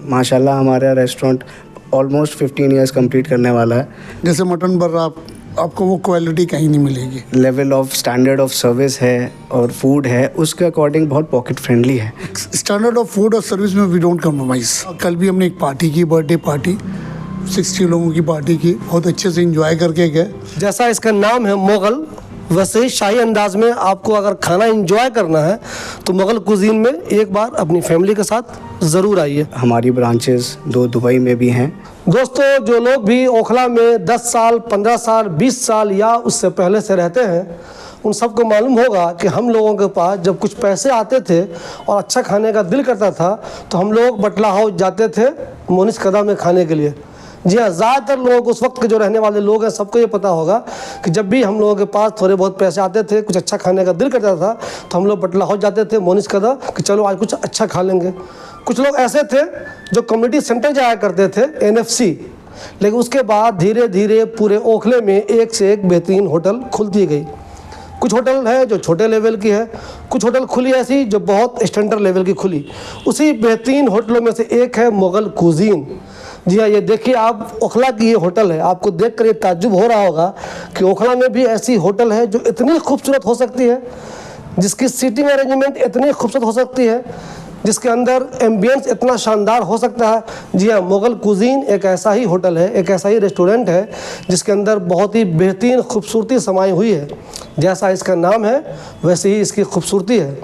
माशाल्लाह हमारा restaurant almost 15 years complete करने वाला है। जैसे मटन बर्रा आपको वो क्वालिटी कहीं नहीं मिलेगी। Level of standard of service है और फूड है उसके अकॉर्डिंग बहुत पॉकेट फ्रेंडली है। स्टैंडर्ड ऑफ फूड और सर्विस में वी डोंट कम्प्रोमाइज़। कल भी हमने एक पार्टी की, बर्थडे पार्टी, 60 लोगों की पार्टी की, बहुत अच्छे से एंजॉय करके गए। जैसा इसका नाम है मुग़ल, वैसे ही शाही अंदाज में आपको अगर खाना एंजॉय करना है तो मुग़ल कुजीन में एक बार अपनी फैमिली के साथ ज़रूर आइए। हमारी ब्रांचेस 2 दुबई में भी हैं। दोस्तों, जो लोग भी ओखला में 10 साल, 15 साल, 20 साल या उससे पहले से रहते हैं, उन सबको मालूम होगा कि हम लोगों के पास जब कुछ पैसे आते थे और अच्छा खाने का दिल करता था तो हम लोग बटला हाउस जाते थे मोनिस कदा में खाने के लिए। जी हाँ, ज़्यादातर लोगों को, उस वक्त के जो रहने वाले लोग हैं, सबको ये पता होगा कि जब भी हम लोगों के पास थोड़े बहुत पैसे आते थे, कुछ अच्छा खाने का दिल करता था तो हम लोग बटला हाउस जाते थे मोनिस कदा कि चलो आज कुछ अच्छा खा लेंगे। कुछ लोग ऐसे थे जो कम्युनिटी सेंटर जाया करते थे, NFC, लेकिन उसके बाद धीरे धीरे पूरे ओखले में एक से एक बेहतरीन होटल खुलती गई। कुछ होटल है जो छोटे लेवल की है, कुछ होटल खुली ऐसी जो बहुत स्टैंडर्ड लेवल की खुली। उसी बेहतरीन होटलों में से एक है मुग़ल कुजीन। जी हाँ, ये देखिए आप, ओखला की ये होटल है। आपको देखकर ये ताज्जुब हो रहा होगा कि ओखला में भी ऐसी होटल है जो इतनी खूबसूरत हो सकती है, जिसकी सीटिंग अरेंजमेंट इतनी खूबसूरत हो सकती है, जिसके अंदर एम्बियंस इतना शानदार हो सकता है। जी हाँ, मुग़ल कुजीन एक ऐसा ही होटल है, एक ऐसा ही रेस्टोरेंट है जिसके अंदर बहुत ही बेहतरीन खूबसूरती समाई हुई है। जैसा इसका नाम है वैसे ही इसकी खूबसूरती है।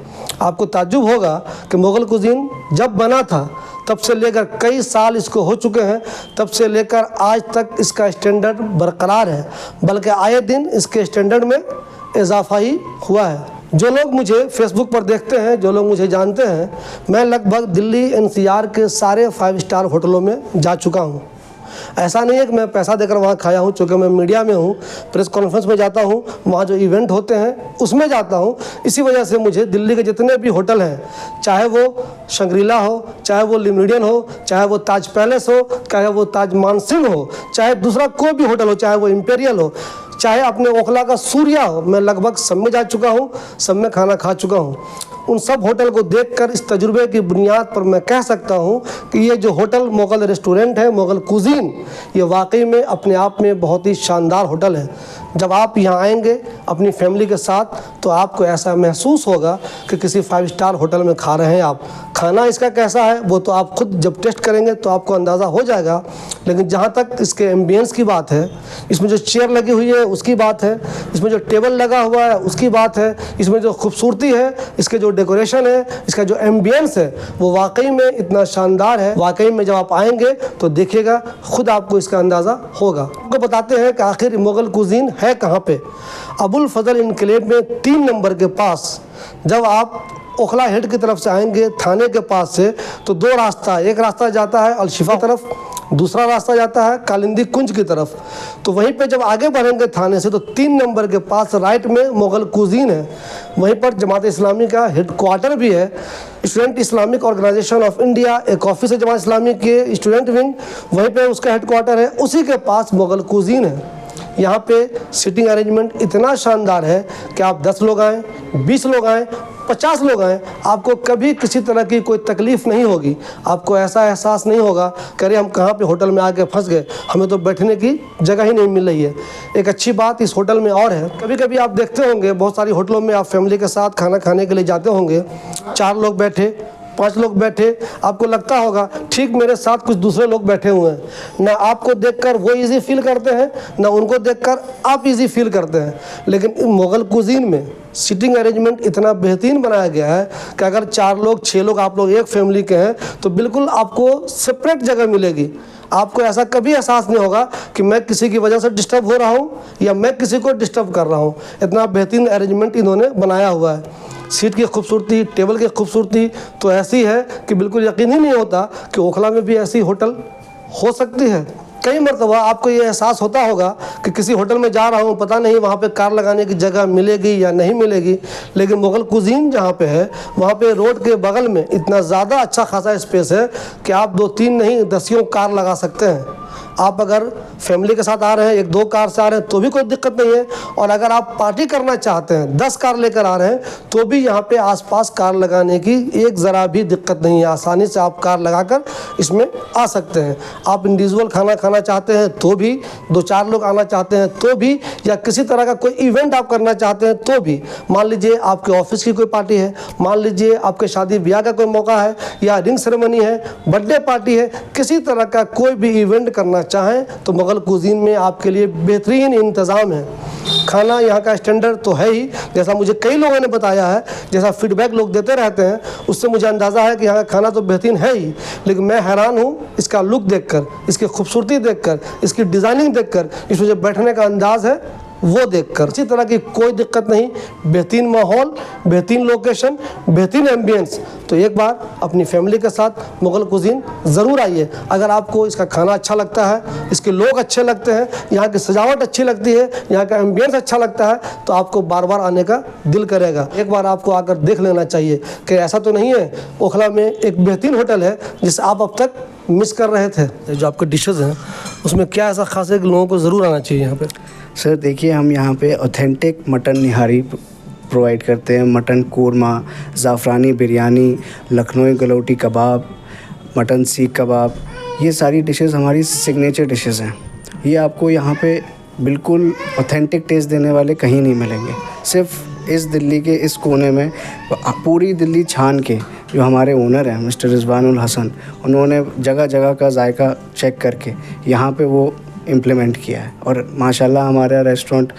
आपको ताज्जुब होगा कि मुग़ल कुजीन जब बना था तब से लेकर कई साल इसको हो चुके हैं, तब से लेकर आज तक इसका स्टैंडर्ड बरकरार है, बल्कि आए दिन इसके स्टैंडर्ड में इजाफा ही हुआ है। जो लोग मुझे फेसबुक पर देखते हैं, जो लोग मुझे जानते हैं, मैं लगभग दिल्ली NCR के सारे 5 स्टार होटलों में जा चुका हूँ। ऐसा नहीं है कि मैं पैसा देकर वहाँ खाया हूँ, चूँकि मैं मीडिया में हूँ, प्रेस कॉन्फ्रेंस में जाता हूँ, वहाँ जो इवेंट होते हैं उसमें जाता हूँ। इसी वजह से मुझे दिल्ली के जितने भी होटल हैं, चाहे वो शंग्रीला हो, चाहे वो लिमिडियन हो, चाहे वो ताज पैलेस हो, चाहे वो ताज मानसिंह हो, चाहे दूसरा कोई भी होटल हो, चाहे वो इम्पेरियल हो, चाहे अपने ओखला का सूर्या हो, मैं लगभग सब में जा चुका हूँ, सब में खाना खा चुका हूँ। उन सब होटल को देखकर इस तजुर्बे की बुनियाद पर मैं कह सकता हूँ कि ये जो होटल मुग़ल रेस्टोरेंट है, मुग़ल कुजीन, ये वाकई में अपने आप में बहुत ही शानदार होटल है। जब आप यहाँ आएंगे अपनी फैमिली के साथ तो आपको ऐसा महसूस होगा कि किसी 5 स्टार होटल में खा रहे हैं आप। खाना इसका कैसा है वो तो आप खुद जब टेस्ट करेंगे तो आपको अंदाज़ा हो जाएगा, लेकिन जहाँ तक इसके एम्बियंस की बात है, इसमें जो चेयर लगी हुई है उसकी बात है, इसमें जो टेबल लगा हुआ है उसकी बात है, इसमें जो खूबसूरती है, इसके जो डेकोरेशन है, इसका जो एम्बियंस है, वो वाकई में इतना शानदार है। वाकई में जब आप आएंगे तो देखिएगा, खुद आपको इसका अंदाज़ा होगा। आपको बताते हैं कि आखिर मुग़ल कुजीन है कहाँ पे। अबुल फजल इनक्लेव में 3 नंबर के पास जब आप ओखला हेड की तरफ से आएंगे, थाने के पास से, तो 2 रास्ता, एक रास्ता जाता है अलशिफा तरफ, दूसरा रास्ता जाता है कालिंदी कुंज की तरफ। तो वहीं पे जब आगे बढ़ेंगे थाने से तो 3 नंबर के पास राइट में मुग़ल कुजीन है। वहीं पर जमात इस्लामी का हेडक्वार्टर भी है। Student Islamic Organisation of India एक ऑफिस है जमात इस्लामी के स्टूडेंट विंग, वहीं पर उसका हेडक्वार्टर है, उसी के पास मुग़ल कुजीन है। यहाँ पे सीटिंग अरेंजमेंट इतना शानदार है कि आप 10 लोग आएँ, 20 लोग आएँ, 50 लोग आएँ, आपको कभी किसी तरह की कोई तकलीफ़ नहीं होगी। आपको ऐसा एहसास नहीं होगा कि अरे हम कहाँ पे होटल में आके फंस गए, हमें तो बैठने की जगह ही नहीं मिल रही है। एक अच्छी बात इस होटल में और है, कभी कभी आप देखते होंगे बहुत सारी होटलों में आप फैमिली के साथ खाना खाने के लिए जाते होंगे, 4 लोग बैठे, 5 लोग बैठे, आपको लगता होगा ठीक मेरे साथ कुछ दूसरे लोग बैठे हुए हैं। ना आपको देखकर वो इजी फील करते हैं, ना उनको देखकर आप इजी फील करते हैं। लेकिन मुग़ल कुजीन में सीटिंग अरेंजमेंट इतना बेहतरीन बनाया गया है कि अगर 4 लोग 6 लोग आप लोग एक फैमिली के हैं तो बिल्कुल आपको सेपरेट जगह मिलेगी। आपको ऐसा कभी एहसास नहीं होगा कि मैं किसी की वजह से डिस्टर्ब हो रहा हूँ या मैं किसी को डिस्टर्ब कर रहा हूँ। इतना बेहतरीन अरेंजमेंट इन्होंने बनाया हुआ है। सीट की खूबसूरती, टेबल की खूबसूरती तो ऐसी है कि बिल्कुल यकीन ही नहीं होता कि ओखला में भी ऐसी होटल हो सकती है। कई मरतबा आपको ये एहसास होता होगा कि किसी होटल में जा रहा हूँ, पता नहीं वहाँ पे कार लगाने की जगह मिलेगी या नहीं मिलेगी, लेकिन मुग़ल कुजीन जहाँ पे है वहाँ पे रोड के बगल में इतना ज़्यादा अच्छा खासा स्पेस है कि आप 2-3 नहीं 10 कार लगा सकते हैं। आप अगर फैमिली के साथ आ रहे हैं, 1-2 कार से आ रहे हैं तो भी कोई दिक्कत नहीं है, और अगर आप पार्टी करना चाहते हैं 10 कार लेकर आ रहे हैं तो भी यहाँ पे आसपास कार लगाने की एक ज़रा भी दिक्कत नहीं है। आसानी से आप कार लगाकर इसमें आ सकते हैं। आप इंडिविजुअल खाना खाना चाहते हैं तो भी, 2-4 लोग आना चाहते हैं तो भी, या किसी तरह का कोई इवेंट आप करना चाहते हैं तो भी, मान लीजिए आपके ऑफिस की कोई पार्टी है, मान लीजिए आपके शादी ब्याह का कोई मौका है, या रिंग सेरेमनी है, बर्थडे पार्टी है, किसी तरह का कोई भी इवेंट करना चाहें तो मुगल कुजीन में आपके लिए बेहतरीन इंतज़ाम है। खाना यहाँ का स्टैंडर्ड तो है ही, जैसा मुझे कई लोगों ने बताया है, जैसा फीडबैक लोग देते रहते हैं, उससे मुझे अंदाज़ा है कि यहाँ का खाना तो बेहतरीन है ही, लेकिन मैं हैरान हूँ इसका लुक देखकर, इसकी खूबसूरती देखकर, इसकी डिज़ाइनिंग देखकर, इसमें जो बैठने का अंदाज़ है वो देखकर। इसी तरह की कोई दिक्कत नहीं, बेहतरीन माहौल, बेहतरीन लोकेशन, बेहतरीन एम्बियंस। तो एक बार अपनी फैमिली के साथ मुगल कुजीन ज़रूर आइए। अगर आपको इसका खाना अच्छा लगता है, इसके लोग अच्छे लगते हैं, यहाँ की सजावट अच्छी लगती है, यहाँ का एम्बियंस अच्छा लगता है, तो आपको बार बार आने का दिल करेगा। एक बार आपको आकर देख लेना चाहिए कि ऐसा तो नहीं है ओखला में एक बेहतरीन होटल है जिसे आप अब तक मिस कर रहे थे। जो आपके डिशेज़ हैं उसमें क्या ऐसा खास है कि लोगों को ज़रूर आना चाहिए यहाँ पर? सर देखिए, हम यहाँ पे ऑथेंटिक मटन निहारी प्रोवाइड करते हैं। मटन कोरमा, ज़ाफ़रानी बिरयानी, लखनऊ गलौटी कबाब, मटन सीख कबाब, ये सारी डिशेस हमारी सिग्नेचर डिशेस हैं। ये आपको यहाँ पे बिल्कुल ऑथेंटिक टेस्ट देने वाले कहीं नहीं मिलेंगे। सिर्फ इस दिल्ली के इस कोने में, पूरी दिल्ली छान के जो हमारे ओनर हैं मिस्टर रिजवानुल हसन, उन्होंने जगह जगह का जायका चेक करके यहाँ पे वो इम्प्लीमेंट किया है। और माशाल्लाह हमारा रेस्टोरेंट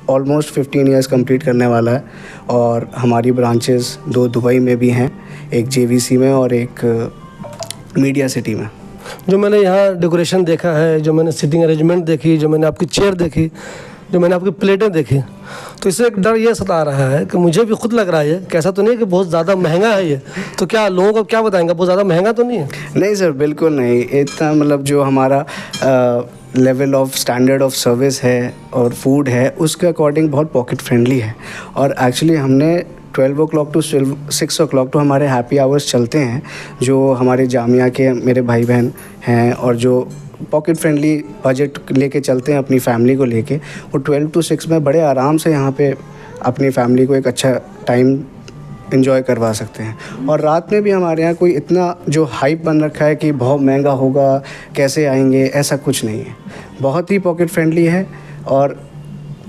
ऑलमोस्ट 15 इयर्स कंप्लीट करने वाला है, और हमारी ब्रांचेस 2 दुबई में भी हैं, एक JVC में और एक मीडिया सिटी में। जो मैंने यहाँ डेकोरेशन देखा है, जो मैंने सिटिंग अरेंजमेंट देखी, जो मैंने आपकी चेयर देखी, जो मैंने आपकी प्लेटें देखी, तो इससे एक डर ये सता रहा है कि मुझे भी खुद लग रहा है कि ऐसा तो नहीं है कि बहुत ज़्यादा महंगा है ये, तो क्या लोगों को क्या बताएंगे, बहुत ज़्यादा महंगा तो नहीं है? नहीं सर, बिल्कुल नहीं। इतना मतलब जो हमारा level of standard of service है और फूड है, उसके अकॉर्डिंग बहुत पॉकेट फ्रेंडली है। और एक्चुअली हमने 12 o'clock to 6 o'clock तो हमारे हैप्पी आवर्स चलते हैं, जो हमारे जामिया के मेरे भाई बहन हैं और जो पॉकेट फ्रेंडली बजट लेके चलते हैं अपनी फैमिली को लेके, वो 12 to 6 में बड़े आराम से यहाँ पे अपनी फैमिली को एक अच्छा टाइम एंजॉय करवा सकते हैं। और रात में भी हमारे यहाँ कोई इतना जो हाइप बन रखा है कि बहुत महंगा होगा, कैसे आएंगे, ऐसा कुछ नहीं है। बहुत ही पॉकेट फ्रेंडली है और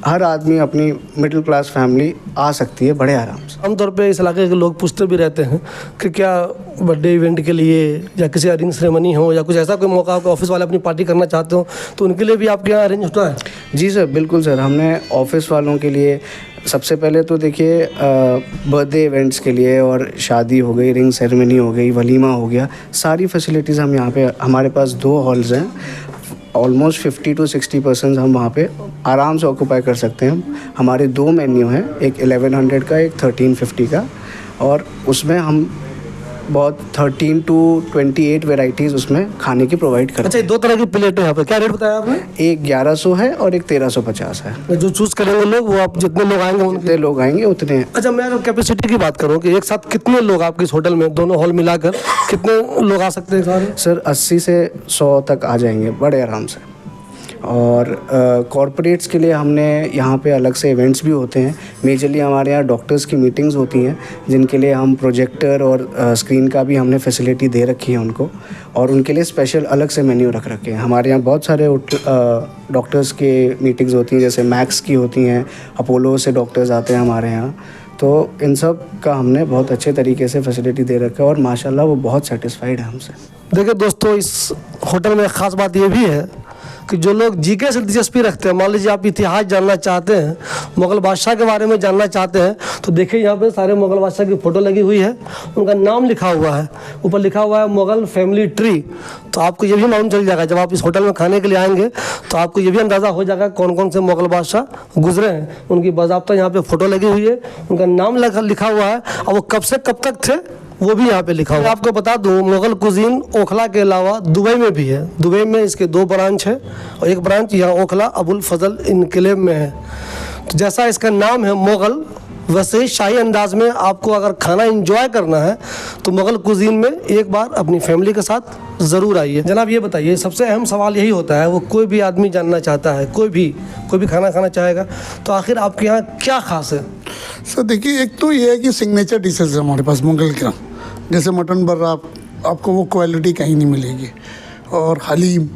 हर आदमी, अपनी मिडिल क्लास फैमिली आ सकती है बड़े आराम से। आमतौर पे इस इलाके के लोग पूछते भी रहते हैं कि क्या बर्थडे इवेंट के लिए या किसी रिंग सेरेमनी हो या कुछ ऐसा कोई मौका हो, ऑफिस वाले अपनी पार्टी करना चाहते हो, तो उनके लिए भी आपके यहाँ अरेंज होता है? जी सर, बिल्कुल सर। हमने ऑफिस वालों के लिए सबसे पहले तो देखिए बर्थडे इवेंट्स के लिए, और शादी हो गई, रिंग सेरेमनी हो गई, वलीमा हो गया, सारी फैसिलिटीज़ हम यहाँ पे, हमारे पास 2 हॉल्स हैं, ऑलमोस्ट 50 to 60% हम वहाँ पे आराम से ऑक्यूपाई कर सकते हैं। हमारे 2 मेन्यू हैं, एक 1100 का, एक 1350 का, और उसमें हम बहुत 13 to 28 वैरायटीज़ उसमें खाने की प्रोवाइड करते हैं। अच्छा, 2 तरह की प्लेट है यहाँ पे, क्या रेट बताया आपने? एक 1100 है और एक 1350 है। जो चूज़ करेंगे लोग, वो आप जितने लोग आएंगे उनके जितने लोग आएंगे उतने। अच्छा, मैं अगर कैपेसिटी की बात करूँ कि एक साथ कितने लोग आपके इस होटल में, दोनों हॉल मिलाकर कितने लोग आ सकते हैं सारे? सर 80 से 100 तक आ जाएंगे बड़े आराम से। और कॉरपोरेट्स के लिए हमने यहाँ पे अलग से इवेंट्स भी होते हैं। मेजरली हमारे यहाँ डॉक्टर्स की मीटिंग्स होती हैं, जिनके लिए हम प्रोजेक्टर और स्क्रीन का भी हमने फैसिलिटी दे रखी है उनको, और उनके लिए स्पेशल अलग से मेन्यू रख रखे हैं। हमारे यहाँ बहुत सारे डॉक्टर्स के मीटिंग्स होती हैं, जैसे मैक्स की होती हैं, अपोलो से डॉक्टर्स आते हैं हमारे यहाँ, तो इन सब का हमने बहुत अच्छे तरीके से फैसिलिटी दे रखा है, और माशाल्लाह वो बहुत सेटिस्फाइड है हमसे। देखिए दोस्तों, इस होटल में ख़ास बात ये भी है कि जो लोग जीके से दिलचस्पी रखते हैं, मान लीजिए आप इतिहास जानना चाहते हैं, मुग़ल बादशाह के बारे में जानना चाहते हैं, तो देखिए यहाँ पे सारे मुग़ल बादशाह की फ़ोटो लगी हुई है, उनका नाम लिखा हुआ है, ऊपर लिखा हुआ है मुग़ल फैमिली ट्री। तो आपको ये भी मालूम चल जाएगा, जब आप इस होटल में खाने के लिए आएंगे तो आपको ये भी अंदाज़ा हो जाएगा कौन कौन से मुग़ल बादशाह गुजरे हैं। उनकी बाज़ाब्ता यहाँ पर फ़ोटो लगी हुई है, उनका नाम लिखा हुआ है, और वो कब से कब तक थे वो भी यहाँ पे लिखा हुआ है। आपको बता दूँ, मुग़ल कुजीन ओखला के अलावा दुबई में भी है। दुबई में इसके 2 ब्रांच है, और एक ब्रांच यहाँ ओखला अबुल फजल इनकलेब में है। तो जैसा इसका नाम है मुग़ल, वैसे ही शाही अंदाज में आपको अगर खाना एंजॉय करना है तो मुग़ल कुजीन में एक बार अपनी फैमिली के साथ ज़रूर आइए। जनाब ये बताइए, सबसे अहम सवाल यही होता है, वो कोई भी आदमी जानना चाहता है, कोई भी खाना खाना चाहेगा तो आखिर आपके यहाँ क्या ख़ास है? सर देखिए, एक तो ये है कि सिग्नेचर डिशेज़ है हमारे पास मुग़ल का, जैसे मटन बर्रा, आपको वो क्वालिटी कहीं नहीं मिलेगी, और हलीम,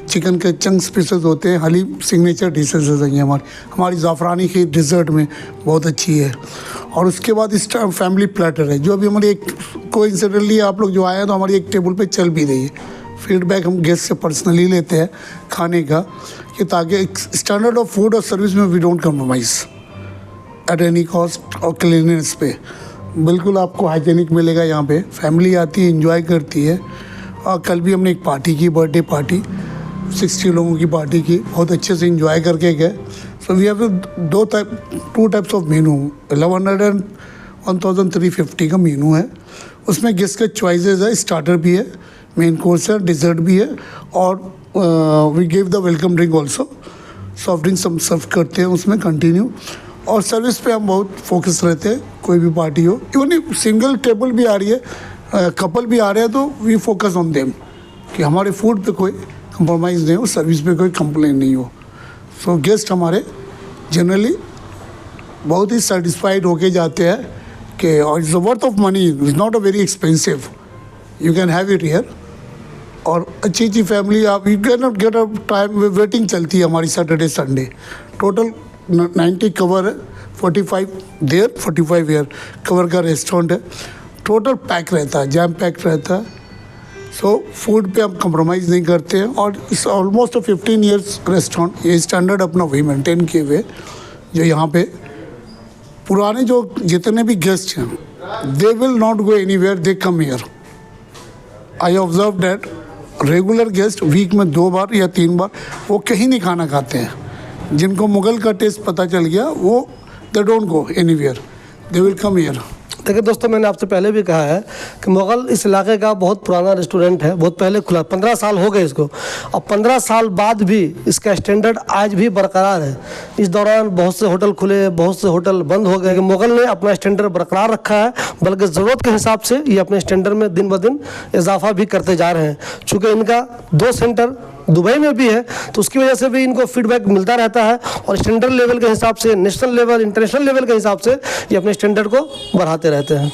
चिकन के चंक्स पीसेस होते हैं, हलीम सिग्नेचर डिशेज़ है हमारी ज़ाफ़रानी खीर डिज़र्ट में बहुत अच्छी है। और उसके बाद इस टाइम फैमिली प्लेटर है, जो अभी हमारी एक कोइंसिडेंटली आप लोग जो आए हैं तो हमारी एक टेबल पे चल भी रही है। फीडबैक हम गेस्ट से पर्सनली लेते हैं खाने का, कि ताकि स्टैंडर्ड ऑफ फूड और सर्विस में we don't compromise at any cost, और क्लीननेस पे बिल्कुल आपको हाइजीनिक मिलेगा। यहाँ पे फैमिली आती है, एंजॉय करती है। और कल भी हमने एक पार्टी की, बर्थडे पार्टी 60 लोगों की पार्टी की, बहुत अच्छे से एंजॉय करके गए। So we have two types of menu, 1100 and 1350 का मेनू है। उसमें गेस्ट के चॉइसेस है, स्टार्टर भी है, मेन कोर्स है, डिज़र्ट भी है, और we give the welcome drink also. Soft drinks हम सर्व करते हैं उसमें कंटिन्यू। और सर्विस पे हम बहुत फोकस रहते हैं, कोई भी पार्टी हो, इवन सिंगल टेबल भी आ रही है, कपल भी आ रहे हैं, तो वी फोकस ऑन देम कि हमारे फूड पे कोई कंप्रोमाइज़ नहीं हो, सर्विस पे कोई कंप्लेन नहीं हो। सो गेस्ट हमारे जनरली बहुत ही सेटिस्फाइड होके जाते हैं कि, और it's worth of money, is not a very expensive, you can have it here. और अच्छी फैमिली, आप you can not get a time, waiting चलती है हमारी सैटरडे संडे। टोटल 90 कवर है, 45 देयर, 45 ईयर कवर का रेस्टोरेंट है। टोटल पैक रहता है, जैम पैक रहता है। सो फूड पे हम कंप्रोमाइज़ नहीं करते हैं, और इस ऑलमोस्ट 15 ईयर्स रेस्टोरेंट, ये स्टैंडर्ड अपना वही मेंटेन किए हुए, जो यहाँ पे पुराने जो जितने भी गेस्ट हैं, they will not go anywhere, they come here. I observe that regular guest week में 2 बार या 3 बार वो कहीं नहीं खाना खाते हैं। जिनको मुग़ल का टेस्ट पता चल गया, वो they don't go anywhere, they will come here. देखिए दोस्तों, मैंने आपसे पहले भी कहा है कि मुग़ल इस इलाके का बहुत पुराना रेस्टोरेंट है, बहुत पहले खुला, 15 साल हो गए इसको, और 15 साल बाद भी इसका स्टैंडर्ड आज भी बरकरार है। इस दौरान बहुत से होटल खुले, बहुत से होटल बंद हो गए। मुग़ल ने अपना स्टैंडर्ड बरकरार रखा है, बल्कि ज़रूरत के हिसाब से ये अपने स्टैंडर्ड में दिन ब दिन इजाफा भी करते जा रहे हैं। चूँकि इनका 2 सेंटर दुबई में भी है, तो उसकी वजह से भी इनको फीडबैक मिलता रहता है, और स्टैंडर्ड लेवल के हिसाब से, नेशनल लेवल, इंटरनेशनल लेवल के हिसाब से ये अपने स्टैंडर्ड को बढ़ाते रहते हैं।